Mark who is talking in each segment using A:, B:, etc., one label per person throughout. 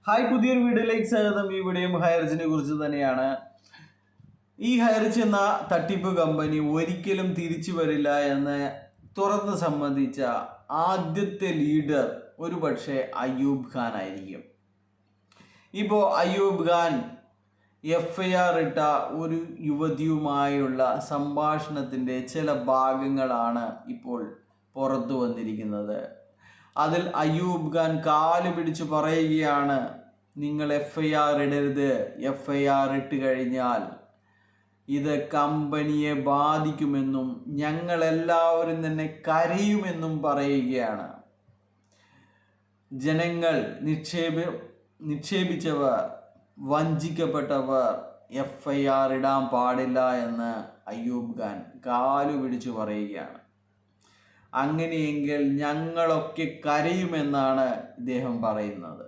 A: Hi, പുതിയൊരു വീഡിയോയിലേക്ക് സ്വാഗതം. ഈ വീഡിയോയും ഹൈറിച്ചിനെ കുറിച്ച് തന്നെയാണ്. ഈ ഹൈറിച്ച് എന്ന തട്ടിപ്പ് കമ്പനി ഒരിക്കലും തിരിച്ചു വരില്ല എന്ന് തുറന്ന് സമ്മതിച്ച ആദ്യത്തെ ലീഡർ ഒരുപക്ഷെ അയ്യൂബ് ഖാൻ ആയിരിക്കും. ഇപ്പോൾ അയ്യൂബ് ഖാൻ FIR ഇട്ട ഒരു യുവതിയുമായുള്ള സംഭാഷണത്തിൻ്റെ ചില ഭാഗങ്ങളാണ് ഇപ്പോൾ പുറത്തു വന്നിരിക്കുന്നത്. അതിൽ അയ്യൂബ് ഖാൻ കാല് പിടിച്ച് പറയുകയാണ്, നിങ്ങൾ FIR ഇടരുത്, FIR ഇട്ട് കഴിഞ്ഞാൽ ഇത് കമ്പനിയെ ബാധിക്കുമെന്നും ഞങ്ങളെല്ലാവരും തന്നെ കരയുമെന്നും പറയുകയാണ്. ജനങ്ങൾ നിക്ഷേപിച്ചവർ, വഞ്ചിക്കപ്പെട്ടവർ FIR ഇടാൻ പാടില്ല എന്ന് അയ്യൂബ് ഖാൻ കാലു പിടിച്ചു പറയുകയാണ്. അങ്ങനെയെങ്കിൽ ഞങ്ങളൊക്കെ കരയുമെന്നാണ് ഇദ്ദേഹം പറയുന്നത്.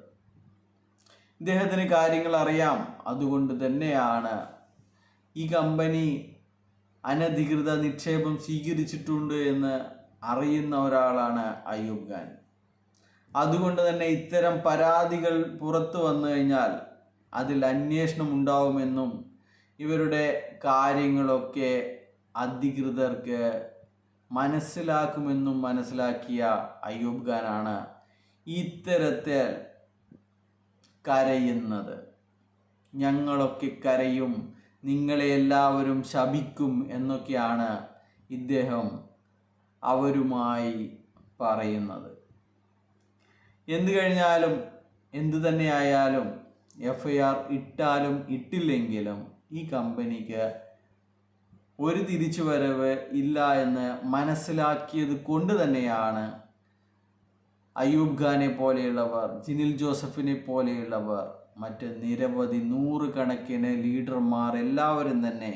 A: ഇദ്ദേഹത്തിന് കാര്യങ്ങൾ അറിയാം. അതുകൊണ്ട് തന്നെയാണ് ഈ കമ്പനി അനധികൃത നിക്ഷേപം സ്വീകരിച്ചിട്ടുണ്ട് എന്ന് അറിയുന്ന ഒരാളാണ് അയ്യൂബ് ഖാൻ. അതുകൊണ്ട് തന്നെ ഇത്തരം പരാതികൾ പുറത്തു വന്നു കഴിഞ്ഞാൽ അതിൽ അന്വേഷണം ഉണ്ടാവുമെന്നും ഇവരുടെ കാര്യങ്ങളൊക്കെ അധികൃതർക്ക് മനസ്സിലാക്കുമെന്നും മനസ്സിലാക്കിയ അയ്യൂബ് ഖാനാണ് ഇത്തരത്തിൽ കരയുന്നത്. ഞങ്ങളൊക്കെ കരയും, നിങ്ങളെ എല്ലാവരും ശപിക്കും എന്നൊക്കെയാണ് ഇദ്ദേഹം അവരുമായി പറയുന്നത്. എന്തു കഴിഞ്ഞാലും എന്തു തന്നെയായാലും FIR ഇട്ടാലും ഇട്ടില്ലെങ്കിലും ഈ കമ്പനിക്ക് ഒരു തിരിച്ചുവരവ് ഇല്ല എന്ന് മനസ്സിലാക്കിയത് കൊണ്ട് തന്നെയാണ് അയ്യൂബ് ഖാനെ പോലെയുള്ളവർ, ജിനിൽ ജോസഫിനെ പോലെയുള്ളവർ, മറ്റ് നിരവധി നൂറുകണക്കിന് ലീഡർമാർ എല്ലാവരും തന്നെ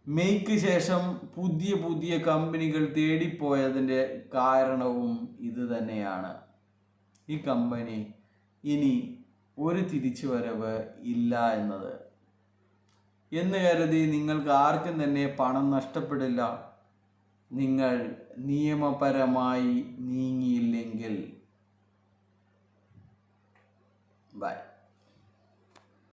A: മെയ്ക്ക് ശേഷം പുതിയ പുതിയ കമ്പനികൾ തേടിപ്പോയതിൻ്റെ കാരണവും ഇത് തന്നെയാണ്. ഈ കമ്പനി ഇനി ഒരു തിരിച്ചുവരവ് ഇല്ല എന്നത്. എന്ന് കരുതി നിങ്ങൾക്ക് ആർക്കും തന്നെ പണം നഷ്ടപ്പെടില്ല. നിങ്ങൾ നിയമപരമായി നീങ്ങിയില്ലെങ്കിൽ. ബൈ.